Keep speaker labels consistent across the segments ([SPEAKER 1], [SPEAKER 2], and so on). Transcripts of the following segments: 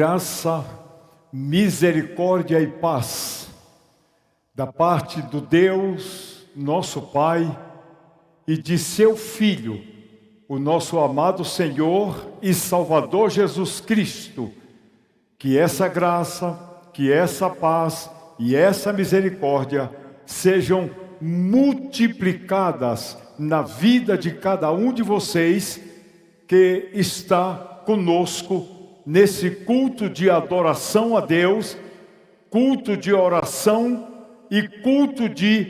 [SPEAKER 1] Graça, misericórdia e paz da parte do Deus, nosso Pai, e de seu Filho, o nosso amado Senhor e Salvador Jesus Cristo. Que essa graça, que essa paz e essa misericórdia sejam multiplicadas na vida de cada um de vocês que está conosco nesse culto de adoração a Deus, culto de oração e culto de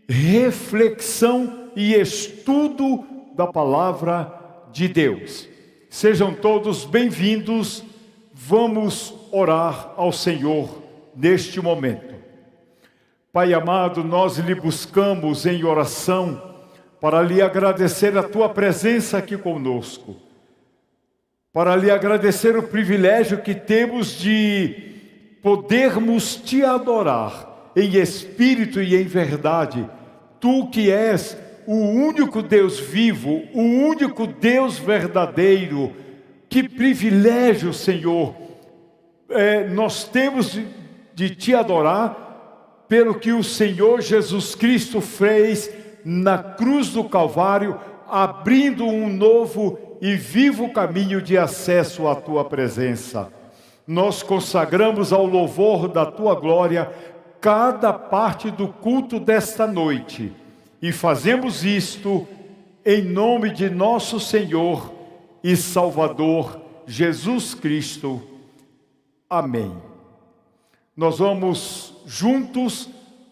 [SPEAKER 1] reflexão e estudo da palavra de Deus. Sejam todos bem-vindos. Vamos orar ao Senhor neste momento. Pai amado, nós lhe buscamos em oração para lhe agradecer a tua presença aqui conosco, para lhe agradecer o privilégio que temos de podermos te adorar em espírito e em verdade. Tu que és o único Deus vivo, o único Deus verdadeiro. Que privilégio, Senhor, nós temos de te adorar pelo que o Senhor Jesus Cristo fez na cruz do Calvário, abrindo um novo e vivo caminho de acesso à tua presença. Nós consagramos ao louvor da tua glória cada parte do culto desta noite e fazemos isto em nome de nosso Senhor e Salvador Jesus Cristo. Amém. Nós vamos juntos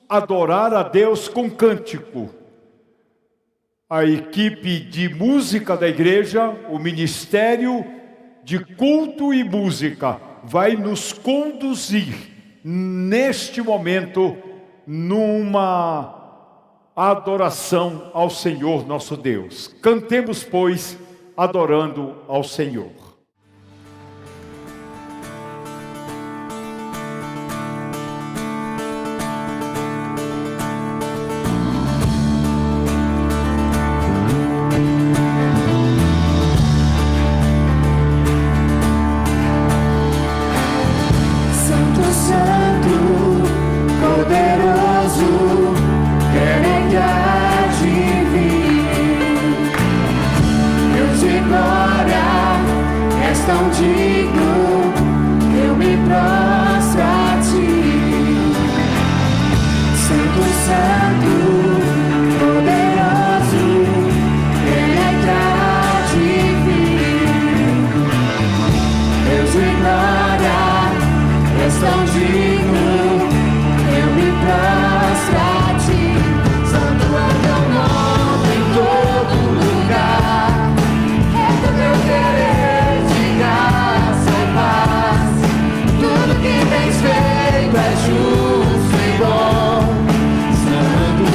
[SPEAKER 1] adorar a Deus com cântico. A equipe de música da igreja, o ministério de culto e música, vai nos conduzir neste momento numa adoração ao Senhor nosso Deus. Cantemos, pois, adorando ao Senhor.
[SPEAKER 2] Tudo que tens feito é justo e bom. Santo,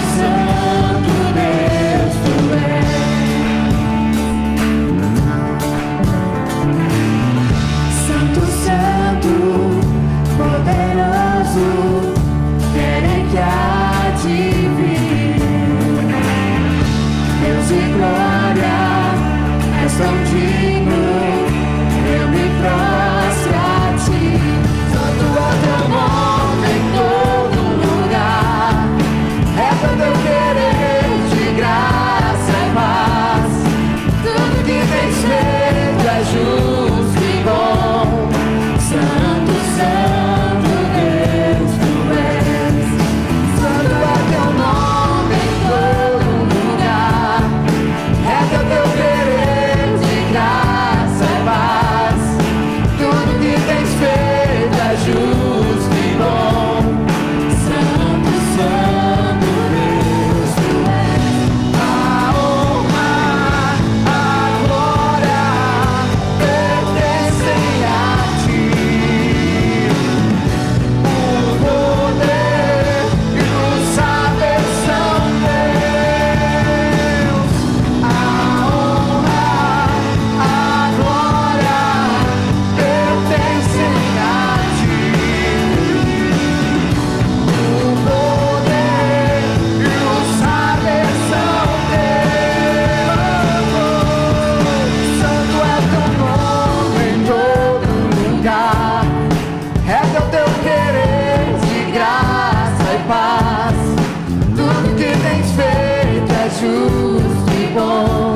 [SPEAKER 2] justo e bom.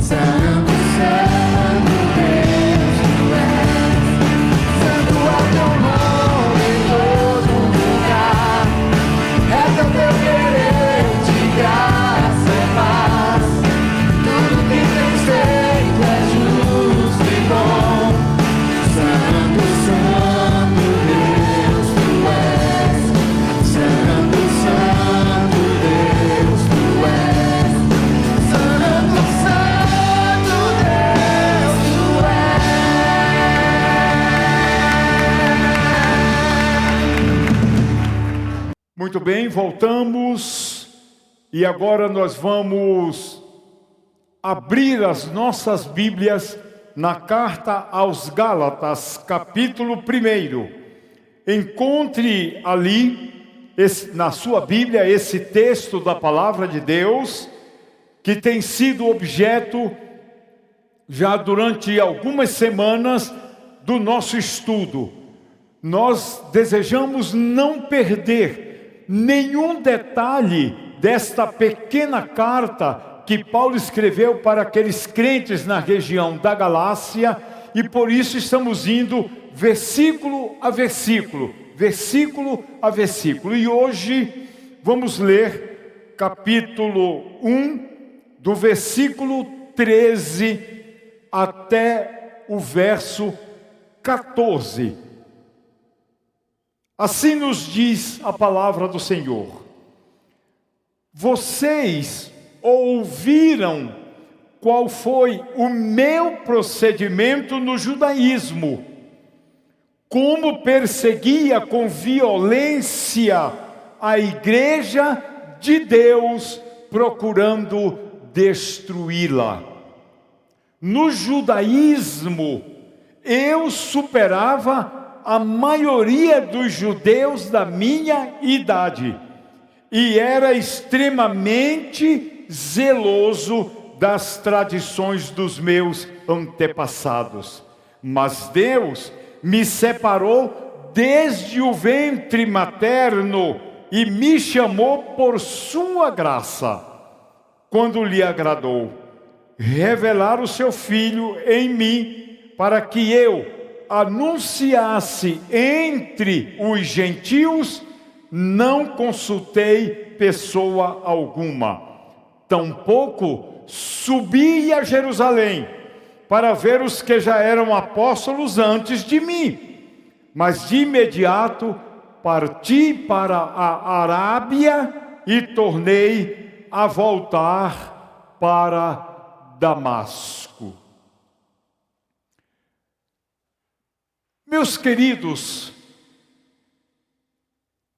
[SPEAKER 2] Santo, santo Deus tu és. Santo é teu nome em todo lugar. É teu querer de graça e paz. Tudo que tens feito é justo e bom. Santo, santo Deus tu és. Santo, santo Deus tu és. Santo, santo Deus tu és.
[SPEAKER 1] Muito bem, voltamos e agora nós vamos abrir as nossas Bíblias na carta aos Gálatas, capítulo 1. Encontre ali, na sua Bíblia, esse texto da palavra de Deus, que tem sido objeto, já durante algumas semanas, do nosso estudo. Nós desejamos não perder nenhum detalhe desta pequena carta que Paulo escreveu para aqueles crentes na região da Galácia, e por isso estamos indo versículo a versículo, versículo a versículo. E hoje vamos ler capítulo 1, do versículo 13 até o verso 14. Assim nos diz a palavra do Senhor: vocês ouviram qual foi o meu procedimento no judaísmo, como perseguia com violência a igreja de Deus, procurando destruí-la. No judaísmo, eu superava a maioria dos judeus da minha idade e era extremamente zeloso das tradições dos meus antepassados. Mas Deus me separou desde o ventre materno e me chamou por sua graça, quando lhe agradou revelar o seu Filho em mim, para que eu anunciasse entre os gentios. Não consultei pessoa alguma, tampouco subi a Jerusalém para ver os que já eram apóstolos antes de mim, mas de imediato parti para a Arábia e tornei a voltar para Damasco. Meus queridos,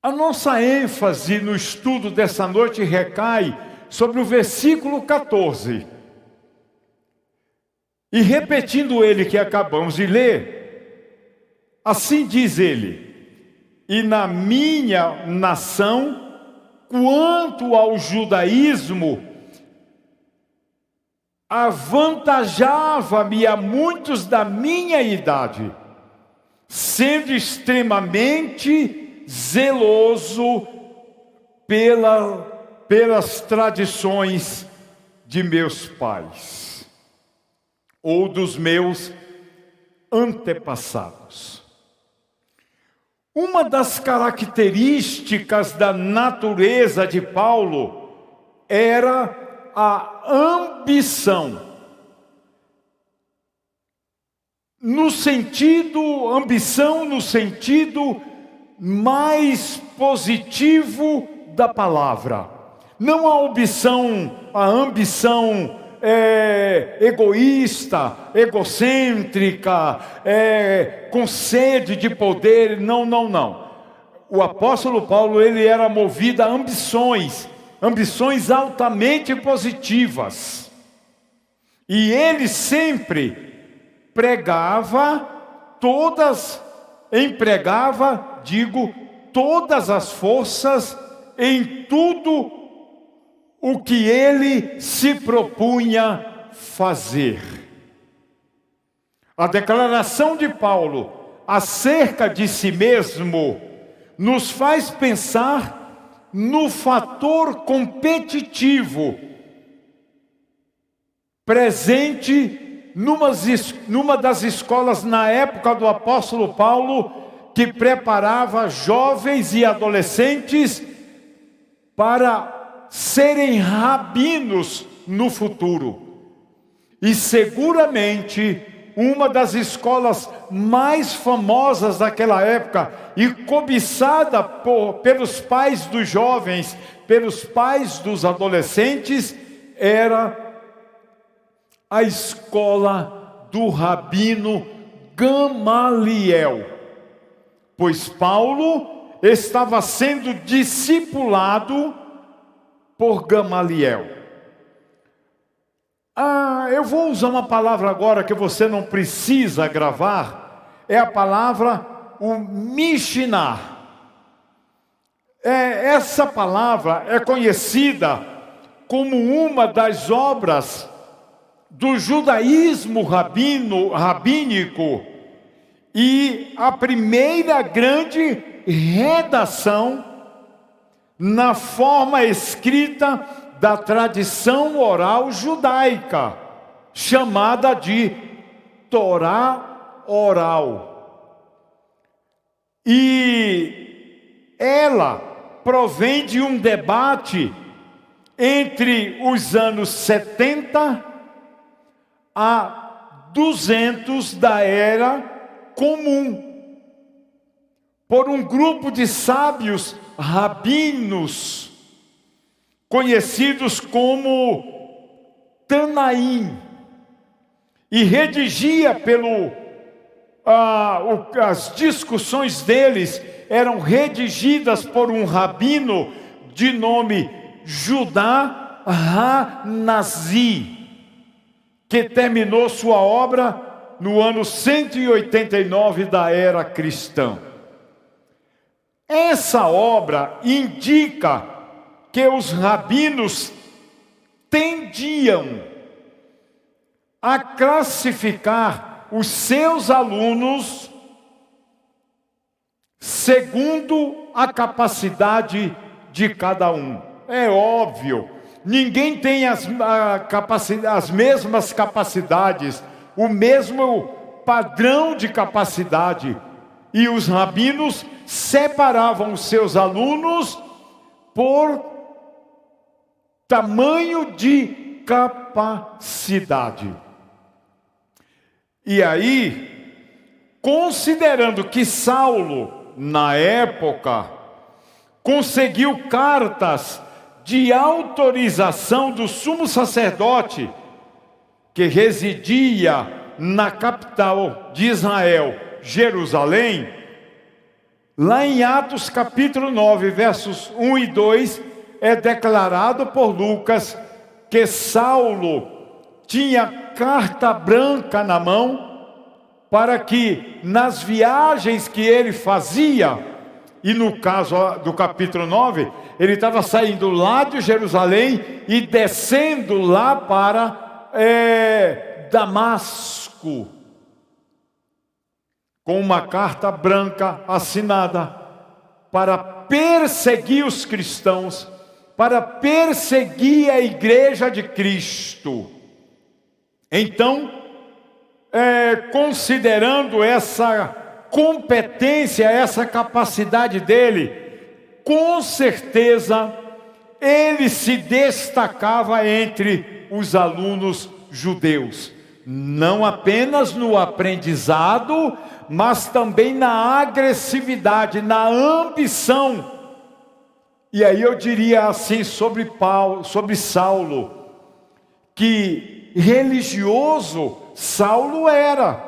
[SPEAKER 1] a nossa ênfase no estudo dessa noite recai sobre o versículo 14. E repetindo ele que acabamos de ler, assim diz ele: e na minha nação, quanto ao judaísmo, avantajava-me a muitos da minha idade, sendo extremamente zeloso pelas tradições de meus pais, ou dos meus antepassados. Uma das características da natureza de Paulo era a ambição. Ambição no sentido mais positivo da palavra. Não a ambição egoísta, egocêntrica, com sede de poder. Não. O apóstolo Paulo, ele era movido a ambições altamente positivas. E ele sempre empregava todas as forças em tudo o que ele se propunha fazer. A declaração de Paulo acerca de si mesmo nos faz pensar no fator competitivo presente numa das escolas na época do apóstolo Paulo, que preparava jovens e adolescentes para serem rabinos no futuro. E seguramente uma das escolas mais famosas daquela época e cobiçada pelos pais dos jovens, pelos pais dos adolescentes, era a escola do rabino Gamaliel. Pois Paulo estava sendo discipulado por Gamaliel. Eu vou usar uma palavra agora que você não precisa gravar. É a palavra, o Mishnah. Essa palavra é conhecida como uma das obras do judaísmo rabínico e a primeira grande redação na forma escrita da tradição oral judaica, chamada de Torá oral. E ela provém de um debate entre os anos 70 a 200 da Era Comum, por um grupo de sábios rabinos, conhecidos como Tanaim, e redigia as discussões deles eram redigidas por um rabino de nome Judá Hanazi, que terminou sua obra no ano 189 da era cristã. Essa obra indica que os rabinos tendiam a classificar os seus alunos segundo a capacidade de cada um. É óbvio, ninguém tem as mesmas capacidades, o mesmo padrão de capacidade. E os rabinos separavam os seus alunos por tamanho de capacidade. E aí, considerando que Saulo, na época, conseguiu cartas de autorização do sumo sacerdote, que residia na capital de Israel, Jerusalém, lá em Atos capítulo 9, versos 1 e 2, é declarado por Lucas que Saulo tinha carta branca na mão para que nas viagens que ele fazia, e no caso do capítulo 9, ele estava saindo lá de Jerusalém e descendo lá para Damasco, com uma carta branca assinada para perseguir os cristãos, para perseguir a igreja de Cristo. Então, considerando essa competência, essa capacidade dele, com certeza ele se destacava entre os alunos judeus, não apenas no aprendizado, mas também na agressividade, na ambição. E aí eu diria assim sobre Saulo, que religioso Saulo era,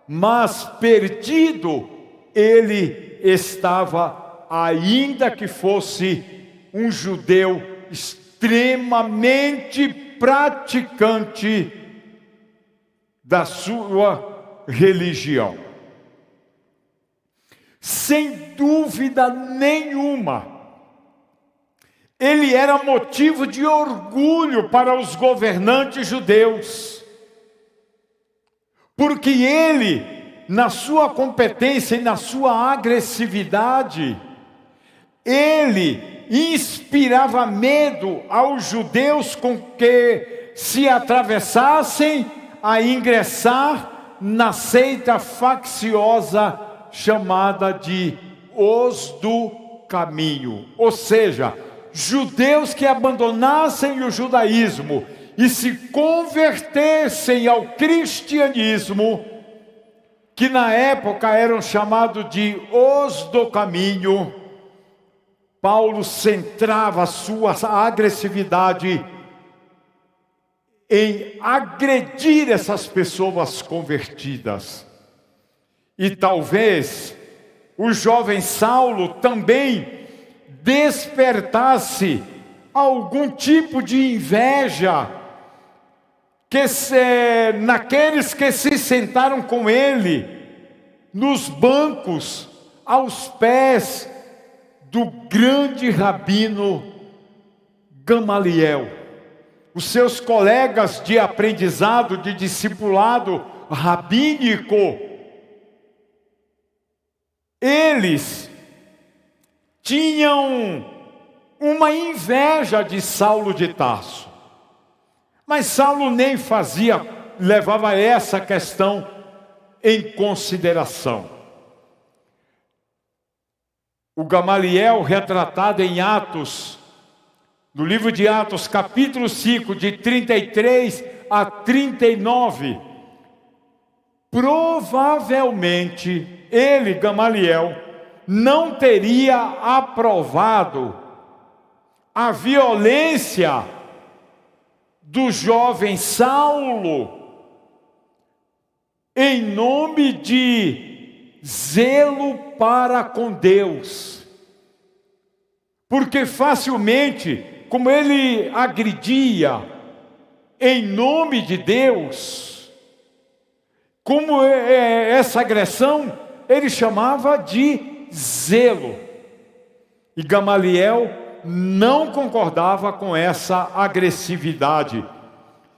[SPEAKER 1] mas perdido ele estava, ainda que fosse um judeu extremamente praticante da sua religião. Sem dúvida nenhuma, ele era motivo de orgulho para os governantes judeus, porque ele, na sua competência e na sua agressividade, ele inspirava medo aos judeus com que se atravessassem a ingressar na seita facciosa chamada de os do caminho. Ou seja, judeus que abandonassem o judaísmo e se convertessem ao cristianismo, que na época eram chamados de os do caminho. Paulo centrava a sua agressividade em agredir essas pessoas convertidas. E talvez o jovem Saulo também despertasse algum tipo de inveja naqueles que se sentaram com ele nos bancos aos pés do grande rabino Gamaliel. Os seus colegas de aprendizado, de discipulado rabínico, eles tinham uma inveja de Saulo de Tarso. Mas Saulo nem levava essa questão em consideração. O Gamaliel, retratado em Atos, no livro de Atos, capítulo 5, de 33 a 39, provavelmente ele, Gamaliel, não teria aprovado a violência do jovem Saulo em nome de zelo para com Deus. Porque facilmente, como ele agredia em nome de Deus, como essa agressão ele chamava de zelo. E Gamaliel não concordava com essa agressividade.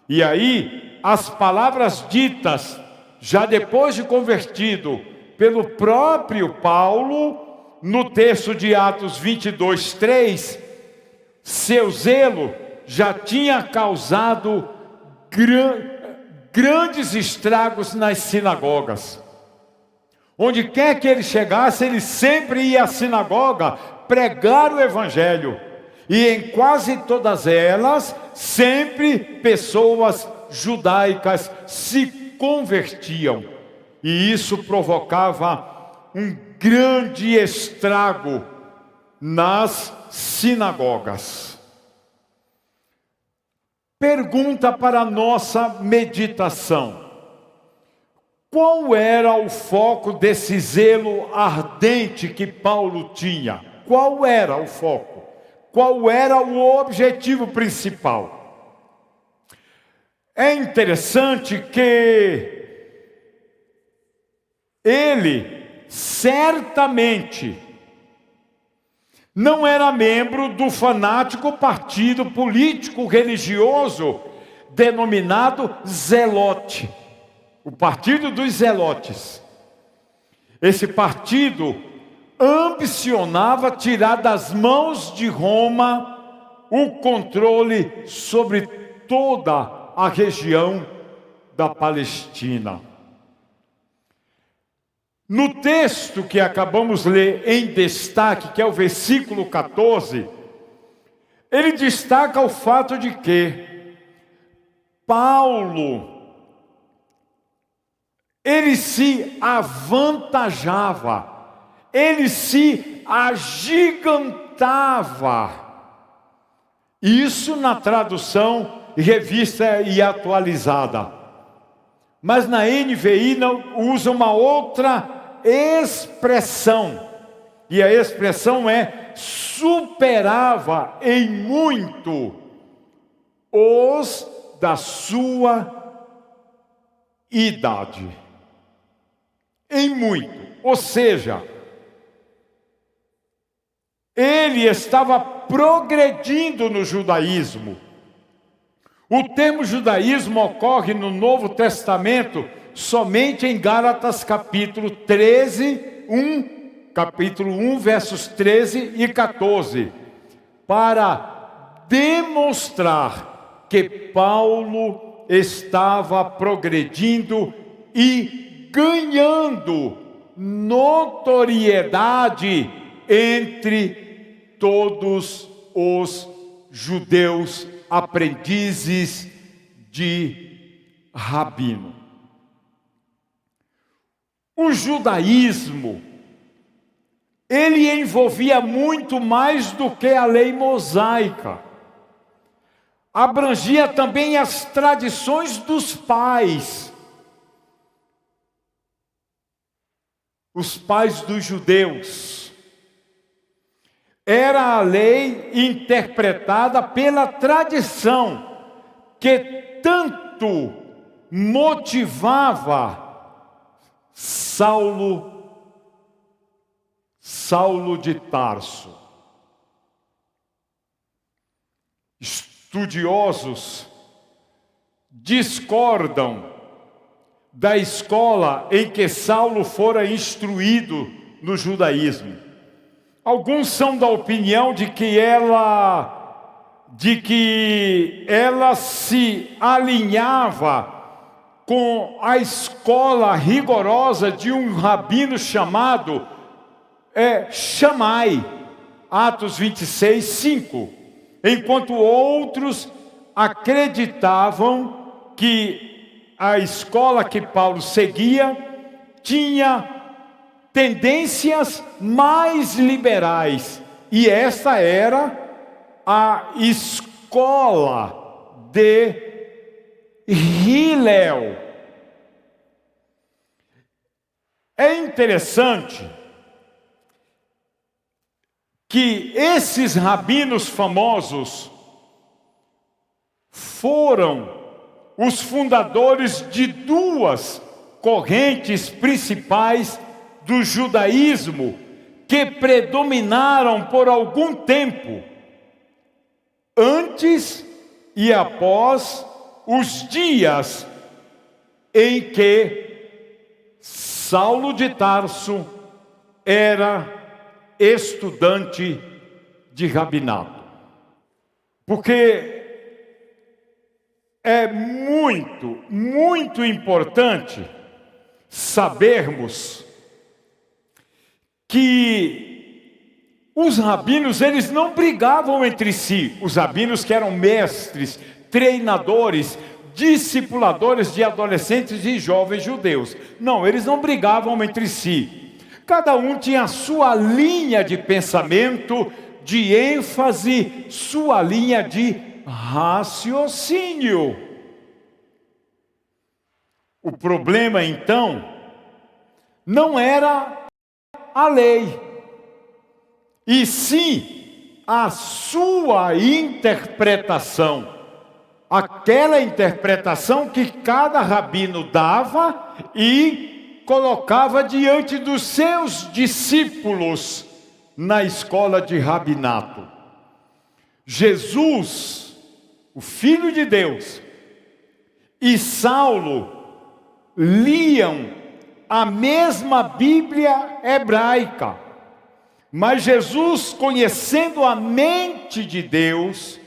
[SPEAKER 1] E aí, as palavras ditas, já depois de convertido, pelo próprio Paulo, no texto de Atos 22, 3, seu zelo já tinha causado grandes estragos nas sinagogas. Onde quer que ele chegasse, ele sempre ia à sinagoga pregar o evangelho. E em quase todas elas, sempre pessoas judaicas se convertiam. E isso provocava um grande estrago nas sinagogas. Pergunta para a nossa meditação: qual era o foco desse zelo ardente que Paulo tinha? Qual era o foco? Qual era o objetivo principal? É interessante que ele certamente não era membro do fanático partido político religioso denominado Zelote, o partido dos Zelotes. Esse partido ambicionava tirar das mãos de Roma o controle sobre toda a região da Palestina. No texto que acabamos de ler em destaque, que é o versículo 14, ele destaca o fato de que Paulo, ele se avantajava, ele se agigantava. Isso na tradução revista e atualizada. Mas na NVI não usa uma outra expressão. E a expressão é: superava em muito os da sua idade. Em muito. Ou seja, ele estava progredindo no judaísmo. O termo judaísmo ocorre no Novo Testamento somente em Gálatas capítulo 13, 1, capítulo 1, versos 13 e 14, para demonstrar que Paulo estava progredindo e ganhando notoriedade entre todos os judeus aprendizes de rabino. O judaísmo, ele envolvia muito mais do que a lei mosaica. Abrangia também as tradições dos pais. Os pais dos judeus. Era a lei interpretada pela tradição, que tanto motivava Saulo de Tarso. Estudiosos discordam da escola em que Saulo fora instruído no judaísmo. Alguns são da opinião de que ela se alinhava com a escola rigorosa de um rabino chamado Shammai, Atos 26, 5. Enquanto outros acreditavam que a escola que Paulo seguia tinha tendências mais liberais. E essa era a escola de Hillel. É interessante que esses rabinos famosos foram os fundadores de duas correntes principais do judaísmo que predominaram por algum tempo, antes e após os dias em que Saulo de Tarso era estudante de rabinato. Porque é muito, muito importante sabermos que os rabinos, eles não brigavam entre si. Os rabinos que eram mestres, treinadores, discipuladores de adolescentes e jovens judeus. Não, eles não brigavam entre si. Cada um tinha a sua linha de pensamento, de ênfase, sua linha de raciocínio. O problema, então, não era a lei, e sim a sua interpretação. Aquela interpretação que cada rabino dava e colocava diante dos seus discípulos na escola de rabinato. Jesus, o Filho de Deus, e Saulo liam a mesma Bíblia hebraica, mas Jesus, conhecendo a mente de Deus,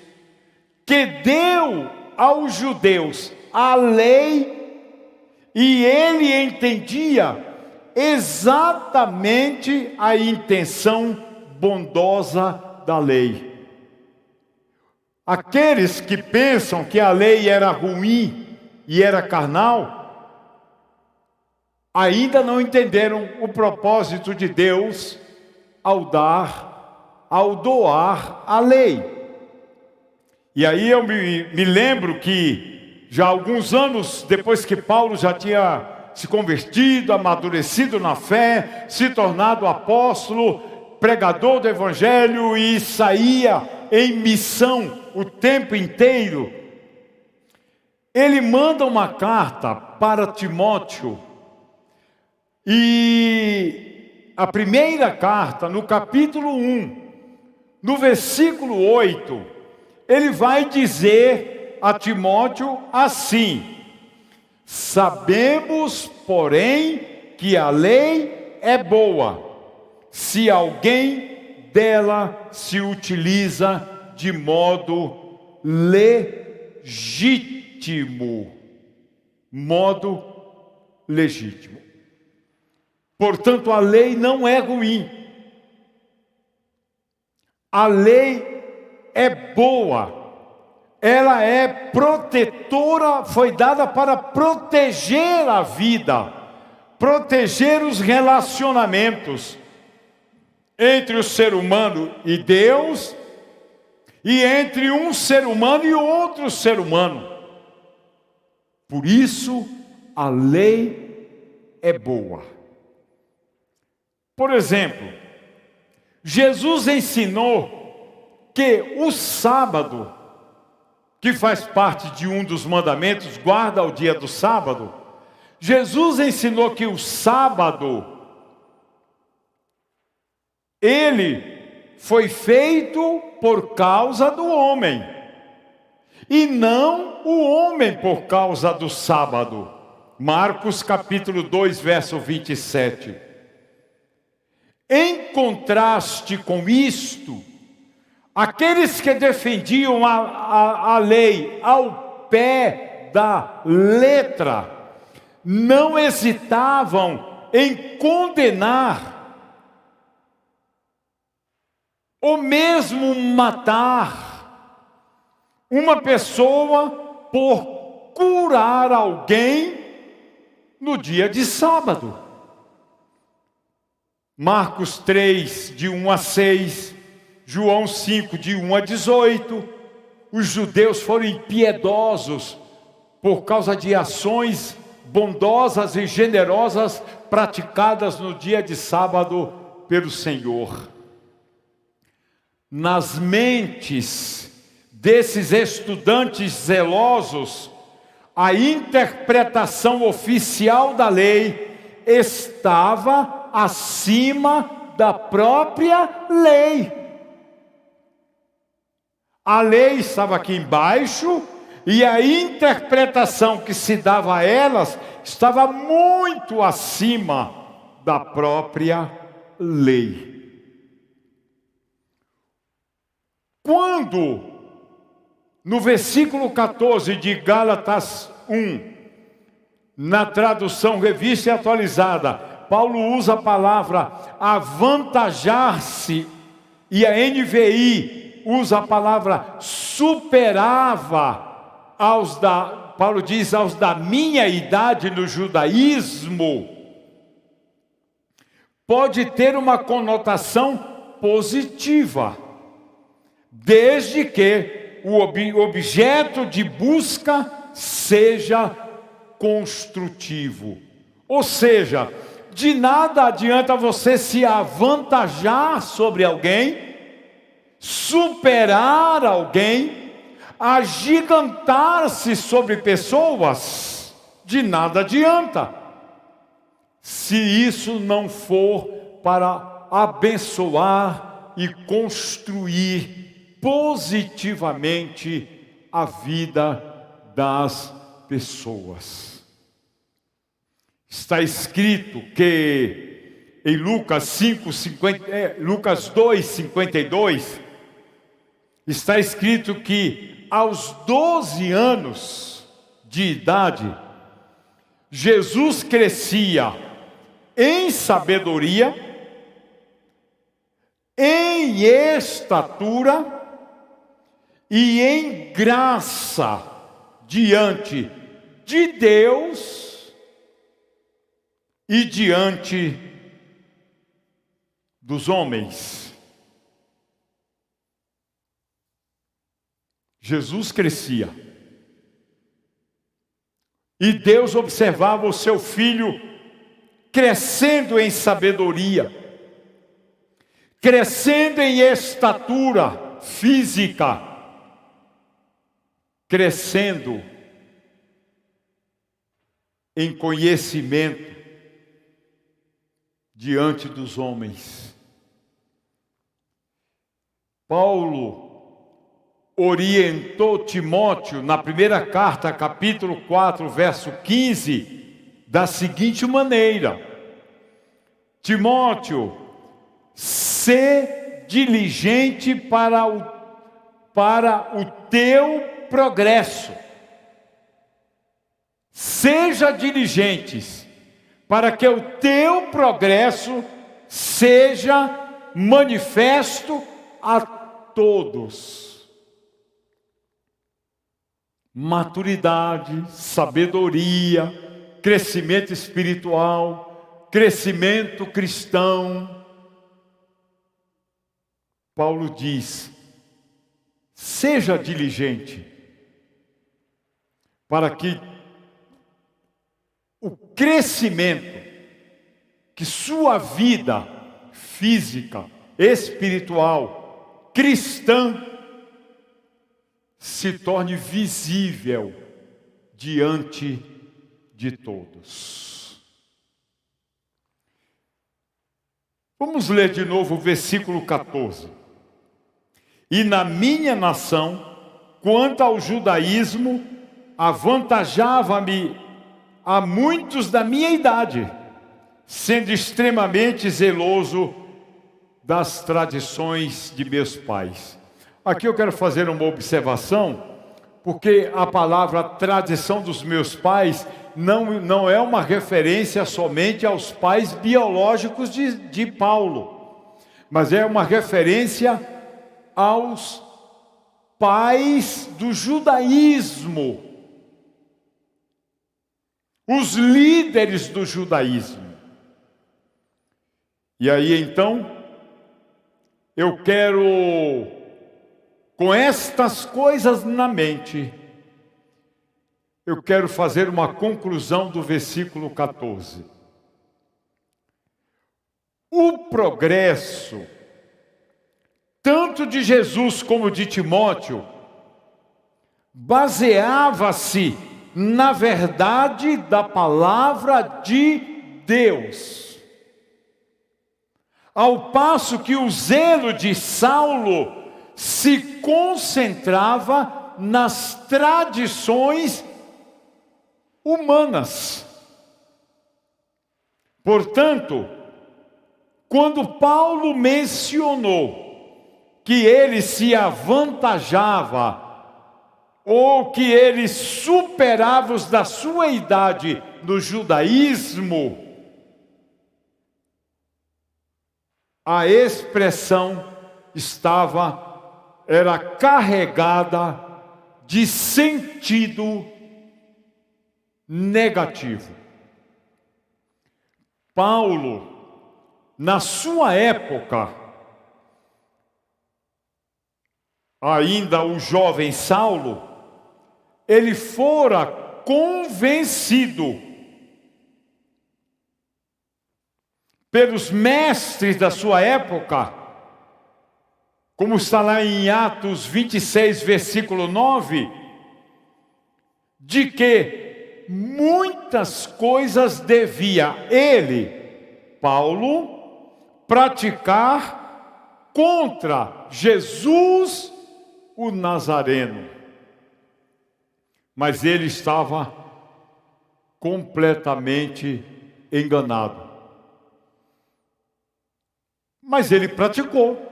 [SPEAKER 1] que deu aos judeus a lei, e ele entendia exatamente a intenção bondosa da lei. Aqueles que pensam que a lei era ruim e era carnal, ainda não entenderam o propósito de Deus ao doar a lei. E aí eu me lembro que já alguns anos depois que Paulo já tinha se convertido, amadurecido na fé, se tornado apóstolo, pregador do evangelho e saía em missão o tempo inteiro, ele manda uma carta para Timóteo. E a primeira carta, no capítulo 1, no versículo 8, ele vai dizer a Timóteo assim: sabemos, porém, que a lei é boa, se alguém dela se utiliza de modo legítimo. legítimo. Modo legítimo. Portanto, a lei não é ruim. A lei é boa. Ela é protetora, foi dada para proteger a vida, proteger os relacionamentos entre o ser humano e Deus, e entre um ser humano e outro ser humano. Por isso, a lei é boa. Por exemplo, Jesus ensinou que o sábado, que faz parte de um dos mandamentos, guarda o dia do sábado. Jesus ensinou que o sábado, ele foi feito por causa do homem, e não o homem por causa do sábado. Marcos capítulo 2, verso 27. Em contraste com isto, aqueles que defendiam a lei ao pé da letra, não hesitavam em condenar, ou mesmo matar, uma pessoa por curar alguém no dia de sábado. Marcos 3, de 1 a 6, João 5, de 1 a 18, os judeus foram impiedosos por causa de ações bondosas e generosas praticadas no dia de sábado pelo Senhor. Nas mentes desses estudantes zelosos, a interpretação oficial da lei estava acima da própria lei. A lei estava aqui embaixo e a interpretação que se dava a elas estava muito acima da própria lei. Quando, no versículo 14 de Gálatas 1, na tradução revista e atualizada, Paulo usa a palavra avantajar-se, e a NVI usa a palavra superava Paulo diz aos da minha idade no judaísmo, pode ter uma conotação positiva, desde que o objeto de busca seja construtivo. Ou seja, de nada adianta você se avantajar sobre alguém, superar alguém, agigantar-se sobre pessoas, de nada adianta, se isso não for para abençoar e construir positivamente a vida das pessoas. Está escrito que em Lucas 2:52, está escrito que aos 12 anos de idade, Jesus crescia em sabedoria, em estatura e em graça diante de Deus e diante dos homens. Jesus crescia e Deus observava o seu filho crescendo em sabedoria, crescendo em estatura física, crescendo em conhecimento diante dos homens. Paulo orientou Timóteo na primeira carta, capítulo 4, verso 15, da seguinte maneira: Timóteo, sê diligente para o teu progresso. Seja diligentes, para que o teu progresso seja manifesto a todos. Maturidade, sabedoria, crescimento espiritual, crescimento cristão. Paulo diz: seja diligente, para que o crescimento que sua vida física, espiritual, cristã, se torne visível diante de todos. Vamos ler de novo o versículo 14. E na minha nação, quanto ao judaísmo, avantajava-me a muitos da minha idade, sendo extremamente zeloso das tradições de meus pais. Aqui eu quero fazer uma observação, porque a palavra tradição dos meus pais não é uma referência somente aos pais biológicos de Paulo, mas é uma referência aos pais do judaísmo, os líderes do judaísmo. E aí então, eu quero, com estas coisas na mente, eu quero fazer uma conclusão do versículo 14. O progresso, tanto de Jesus como de Timóteo, baseava-se na verdade da palavra de Deus. Ao passo que o zelo de Saulo se concentrava nas tradições humanas. Portanto, quando Paulo mencionou que ele se avantajava, ou que ele superava os da sua idade no judaísmo, a expressão era carregada de sentido negativo. Paulo, na sua época, ainda o jovem Saulo, ele fora convencido pelos mestres da sua época, como está lá em Atos 26, versículo 9, de que muitas coisas devia ele, Paulo, praticar contra Jesus o Nazareno. Mas ele estava completamente enganado. Mas ele praticou.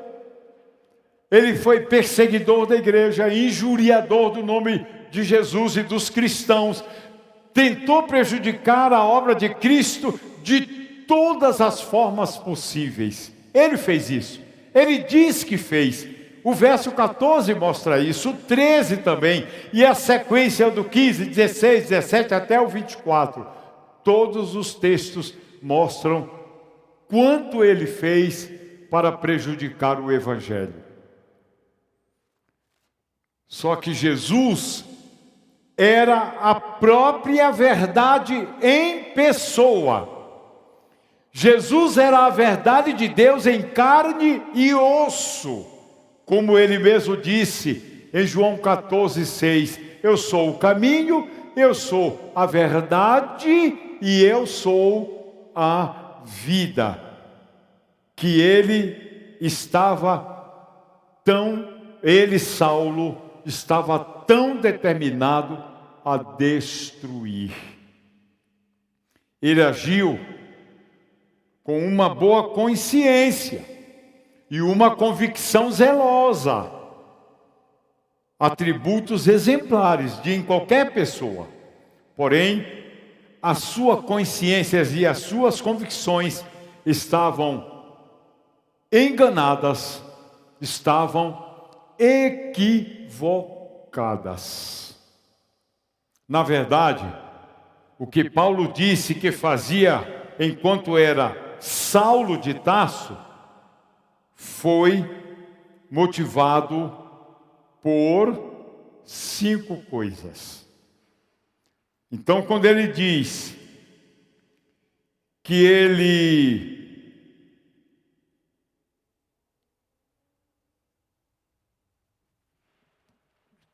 [SPEAKER 1] Ele foi perseguidor da igreja, injuriador do nome de Jesus e dos cristãos. Tentou prejudicar a obra de Cristo de todas as formas possíveis. Ele fez isso. Ele diz que fez. O verso 14 mostra isso, o 13 também. E a sequência do 15, 16, 17 até o 24. Todos os textos mostram quanto ele fez para prejudicar o Evangelho. Só que Jesus era a própria verdade em pessoa. Jesus era a verdade de Deus em carne e osso, como ele mesmo disse em João 14, 6. Eu sou o caminho, eu sou a verdade e eu sou a vida. Que Saulo, estava tão determinado a destruir. Ele agiu com uma boa consciência e uma convicção zelosa. atributos exemplares em qualquer pessoa. Porém, a sua consciência e as suas convicções estavam enganadas, estavam equivocadas. Na verdade, o que Paulo disse que fazia enquanto era Saulo de Tarso foi motivado por 5 coisas. Então, quando ele diz que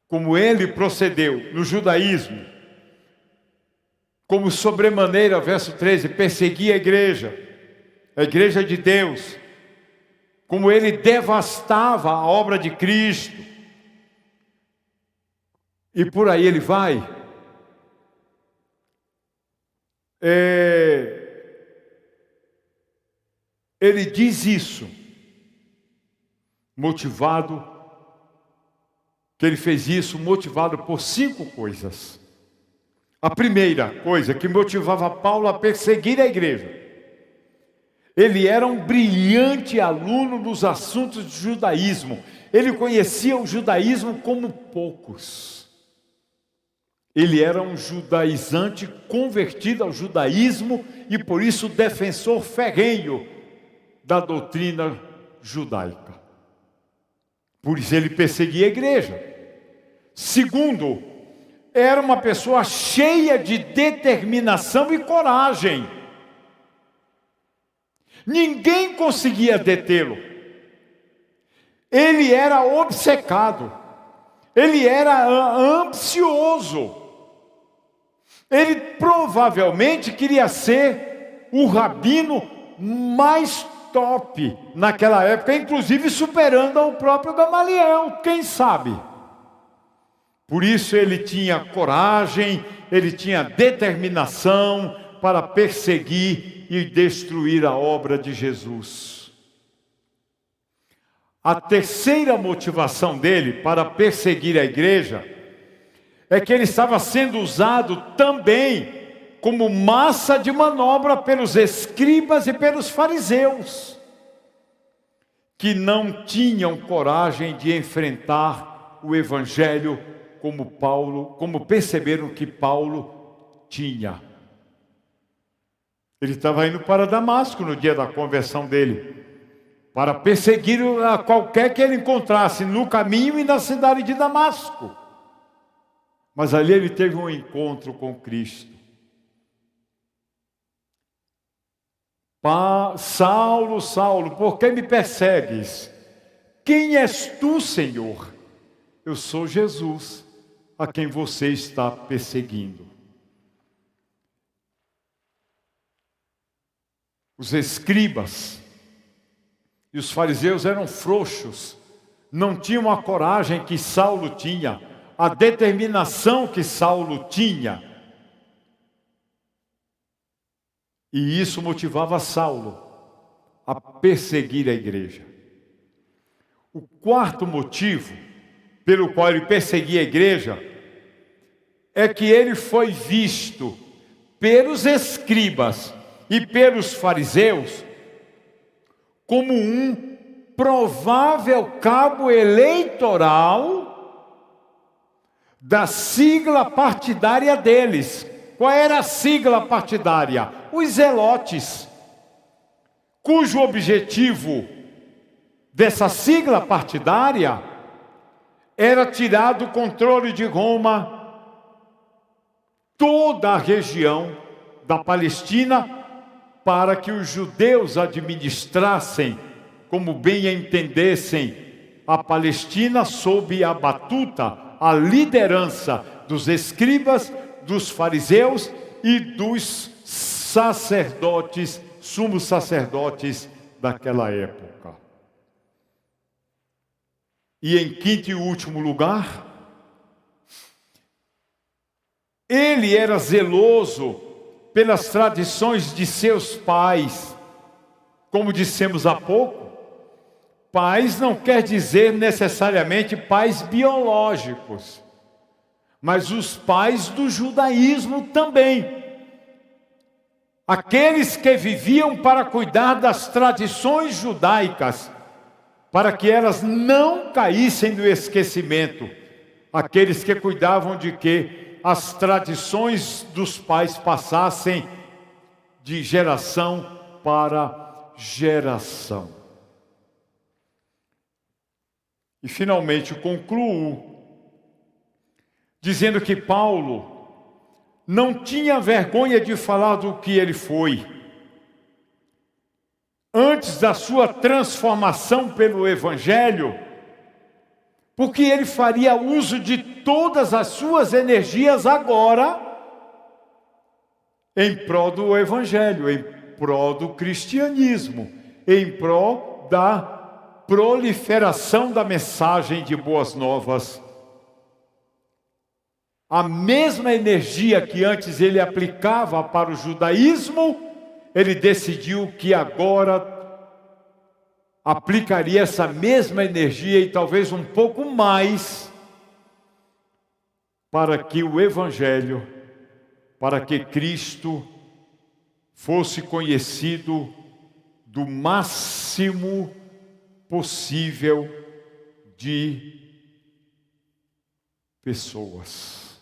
[SPEAKER 1] como ele procedeu no judaísmo, como sobremaneira, verso 13, perseguia a igreja de Deus, como ele devastava a obra de Cristo, e por aí ele vai. Ele diz isso, que ele fez isso motivado por 5 coisas. A primeira coisa que motivava Paulo a perseguir a igreja: ele era um brilhante aluno dos assuntos de judaísmo. Ele conhecia o judaísmo como poucos. Ele era um judaizante convertido ao judaísmo e por isso defensor ferrenho da doutrina judaica. Por isso ele perseguia a igreja. Segundo, era uma pessoa cheia de determinação e coragem. Ninguém conseguia detê-lo. Ele era obcecado. Ele era ansioso. Ele provavelmente queria ser o rabino mais top naquela época, inclusive superando ao próprio Gamaliel, quem sabe? Por isso ele tinha coragem, ele tinha determinação para perseguir e destruir a obra de Jesus. A terceira motivação dele para perseguir a igreja é que ele estava sendo usado também como massa de manobra pelos escribas e pelos fariseus, que não tinham coragem de enfrentar o evangelho como perceberam que Paulo tinha. Ele estava indo para Damasco no dia da conversão dele, para perseguir a qualquer que ele encontrasse no caminho e na cidade de Damasco. Mas ali ele teve um encontro com Cristo. Saulo, Saulo, por que me persegues? Quem és tu, Senhor? Eu sou Jesus, a quem você está perseguindo. Os escribas e os fariseus eram frouxos, não tinham a coragem que Saulo tinha, a determinação que Saulo tinha. E isso motivava Saulo a perseguir a igreja. O quarto motivo pelo qual ele perseguia a igreja é que ele foi visto pelos escribas e pelos fariseus como um provável cabo eleitoral da sigla partidária deles. Qual era a sigla partidária? Os zelotes, cujo objetivo dessa sigla partidária era tirar do controle de Roma toda a região da Palestina, para que os judeus administrassem, como bem entendessem, a Palestina sob a batuta, a liderança dos escribas, dos fariseus e dos sacerdotes, sumos sacerdotes daquela época. E em quinto e último lugar, ele era zeloso pelas tradições de seus pais, como dissemos há pouco, Pais não quer dizer necessariamente pais biológicos, mas os pais do judaísmo também. Aqueles que viviam para cuidar das tradições judaicas, para que elas não caíssem no esquecimento. Aqueles que cuidavam de que as tradições dos pais passassem de geração para geração. E finalmente concluo dizendo que Paulo não tinha vergonha de falar do que ele foi. Antes da sua transformação pelo Evangelho, porque ele faria uso de todas as suas energias agora em prol do Evangelho, em prol do cristianismo, em prol da proliferação da mensagem de boas novas. A mesma energia que antes ele aplicava para o judaísmo, ele decidiu que agora aplicaria essa mesma energia e talvez um pouco mais para que o Evangelho, para que Cristo fosse conhecido do máximo possível de pessoas.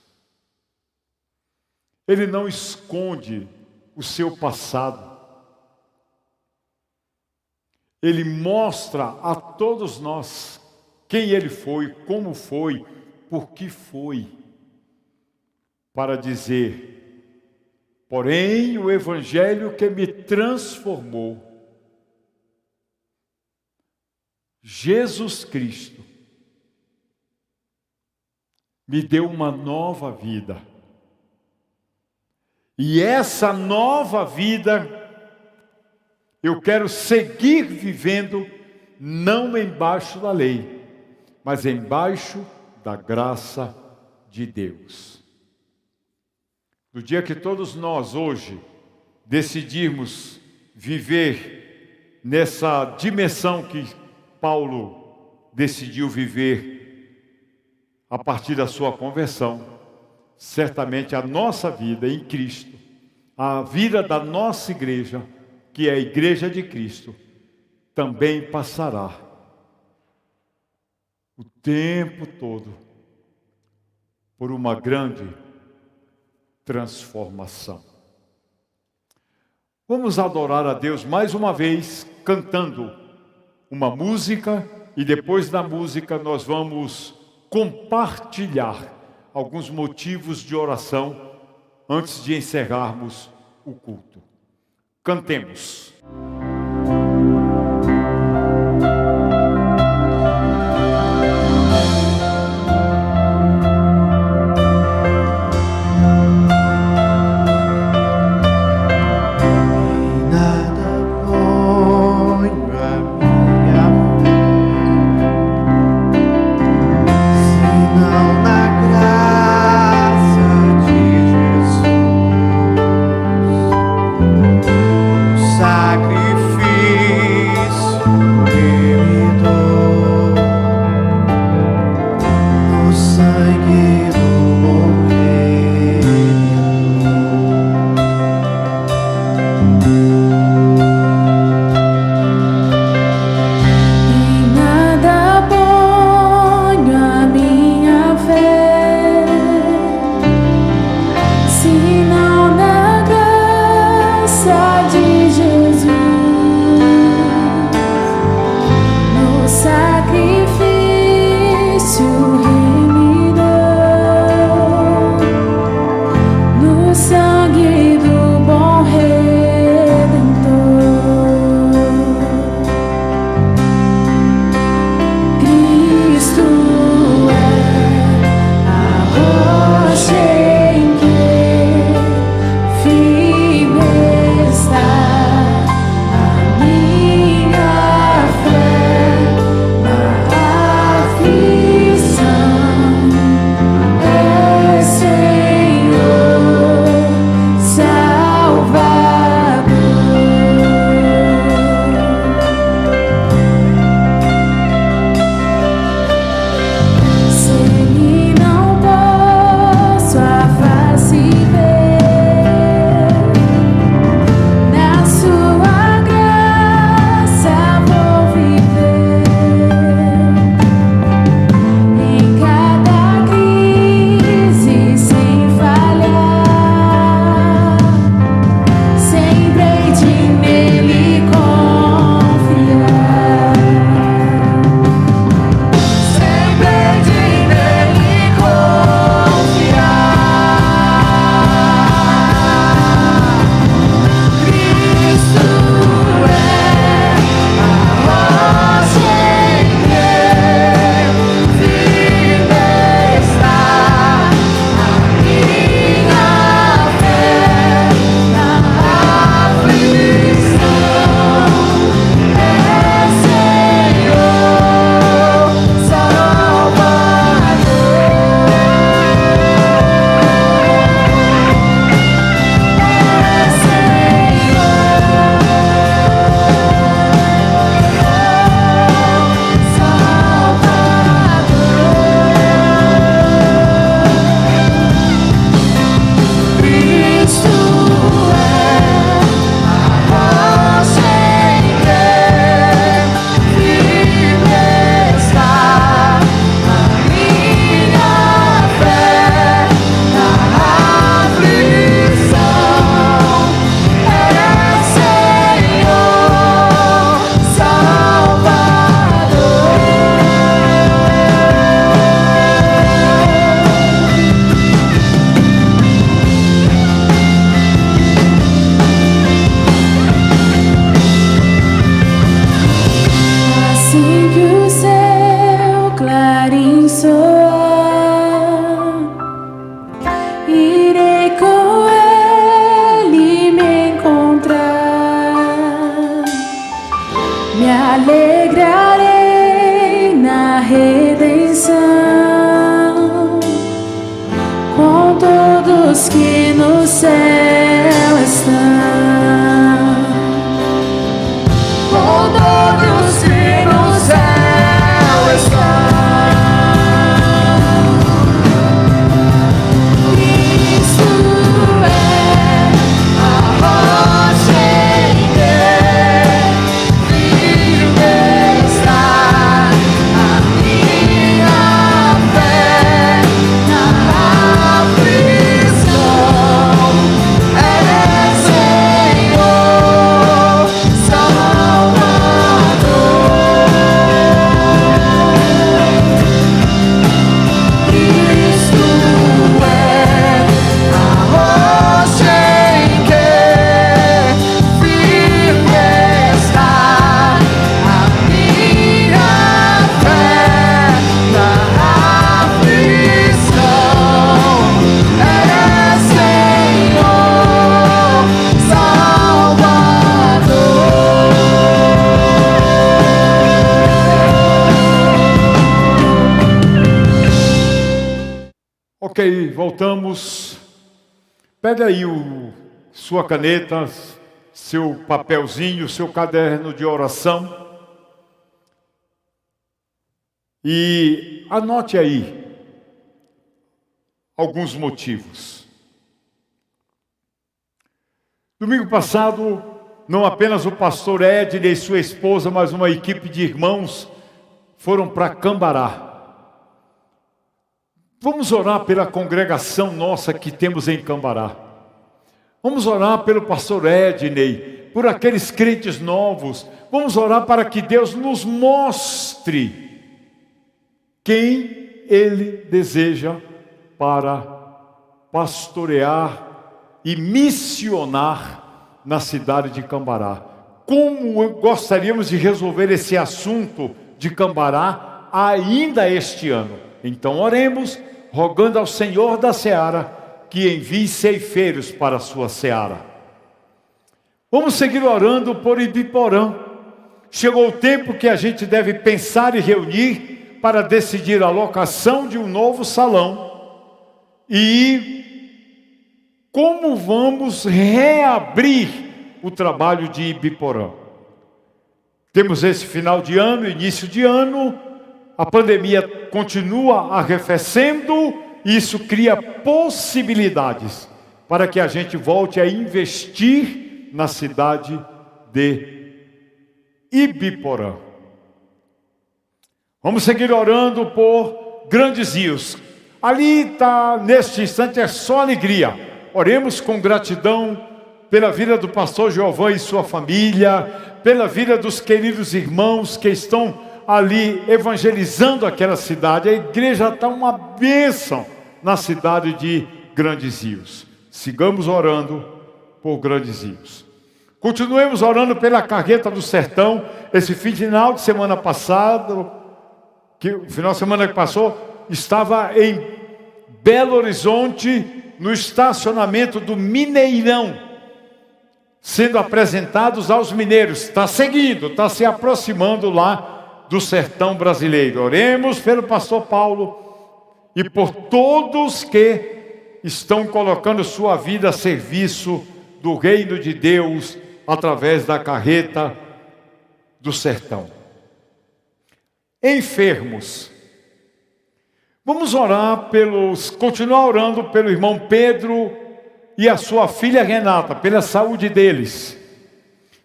[SPEAKER 1] Ele não esconde o seu passado. Ele mostra a todos nós quem ele foi, como foi, por que foi, para dizer: porém, o Evangelho que me transformou, Jesus Cristo, me deu uma nova vida. E essa nova vida, eu quero seguir vivendo, não embaixo da lei, mas embaixo da graça de Deus. No dia que todos nós hoje decidirmos viver nessa dimensão que Paulo decidiu viver a partir da sua conversão, certamente a nossa vida em Cristo, a vida da nossa igreja, que é a igreja de Cristo, também passará o tempo todo por uma grande transformação. Vamos adorar a Deus mais uma vez, cantando uma música, e depois da música nós vamos compartilhar alguns motivos de oração antes de encerrarmos o culto. Cantemos.
[SPEAKER 2] Sacrifício remidor. todos que no céu estão, com todos que no céu estão.
[SPEAKER 1] Ok, voltamos. Pega aí sua caneta, seu papelzinho, seu caderno de oração e anote aí alguns motivos. Domingo passado, não apenas o pastor Ednei e sua esposa, mas uma equipe de irmãos foram para Cambará. Vamos orar pela congregação nossa que temos em Cambará. Vamos orar pelo pastor Ednei, por aqueles crentes novos. Vamos orar para que Deus nos mostre quem Ele deseja para pastorear e missionar na cidade de Cambará. Como gostaríamos de resolver esse assunto de Cambará ainda este ano. Então oremos, rogando ao Senhor da seara que envie ceifeiros para a sua seara. Vamos seguir orando por Ibiporã. Chegou o tempo que a gente deve pensar e reunir para decidir a locação de um novo salão e como vamos reabrir o trabalho de Ibiporã. Temos esse final de ano, início de ano, a pandemia continua arrefecendo, e isso cria possibilidades para que a gente volte a investir na cidade de Ibiporã. Vamos seguir orando por Grandes Rios. Ali está, neste instante, é só alegria. Oremos com gratidão pela vida do pastor Jeovã e sua família, pela vida dos queridos irmãos que estão ali evangelizando aquela cidade. A igreja está uma bênção na cidade de Grandes Rios. Sigamos orando por Grandes Rios. Continuemos orando pela Carreta do Sertão. Esse final de semana passado, o final de semana que passou, estava em Belo Horizonte, no estacionamento do Mineirão, sendo apresentados aos mineiros. Está seguindo, está se aproximando lá do sertão brasileiro. Oremos pelo pastor Paulo e por todos que estão colocando sua vida a serviço do reino de Deus através da Carreta do Sertão. Enfermos. Vamos orar continuar orando pelo irmão Pedro e a sua filha Renata, pela saúde deles.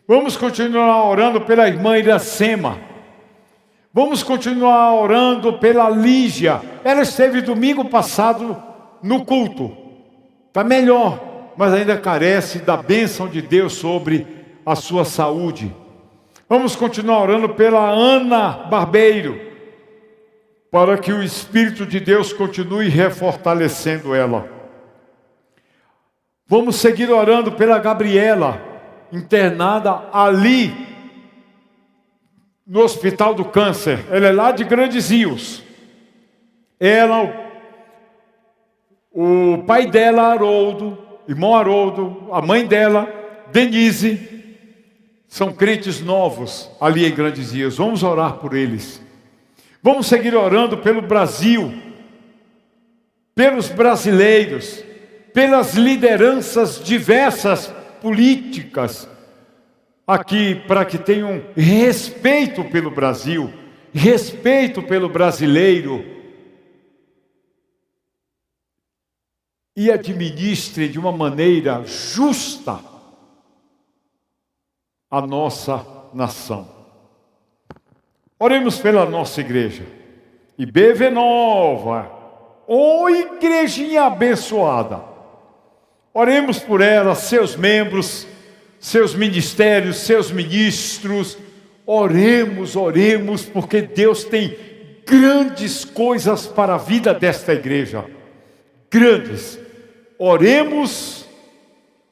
[SPEAKER 1] Vamos continuar orando pela irmã Iracema. Vamos continuar orando pela Lígia. Ela esteve domingo passado no culto. Está melhor, mas ainda carece da bênção de Deus sobre a sua saúde. Vamos continuar orando pela Ana Barbeiro, para que o Espírito de Deus continue refortalecendo ela. Vamos seguir orando pela Gabriela, internada ali no Hospital do Câncer. Ela é lá de Grandes Rios. Ela, o pai dela, Haroldo, irmão Haroldo, a mãe dela, Denise, são crentes novos ali em Grandes Rios. Vamos orar por eles. Vamos seguir orando pelo Brasil, pelos brasileiros. pelas lideranças diversas políticas aqui, para que tenham respeito pelo Brasil, respeito pelo brasileiro e administrem de uma maneira justa a nossa nação. Oremos pela nossa igreja. IBV Nova, ô igrejinha abençoada. Oremos por ela, seus membros, seus ministérios, seus ministros. Oremos, porque Deus tem grandes coisas para a vida desta igreja. Grandes. Oremos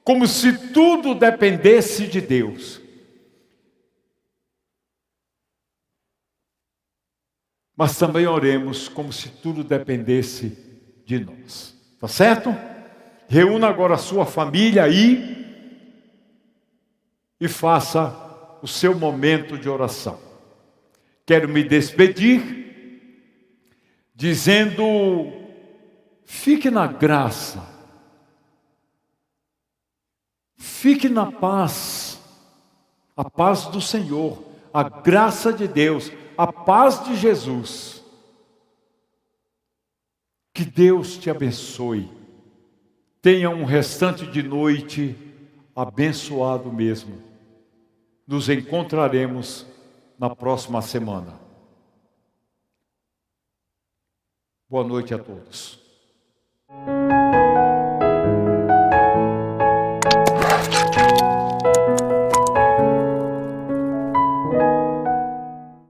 [SPEAKER 1] como se tudo dependesse de Deus. Mas também oremos como se tudo dependesse de nós. Tá certo? Reúna agora a sua família aí e faça o seu momento de oração. Quero me despedir dizendo: fique na graça, fique na paz, a paz do Senhor, a graça de Deus, a paz de Jesus. Que Deus te abençoe. Tenha um restante de noite abençoado mesmo. Nos encontraremos na próxima semana. Boa noite a todos.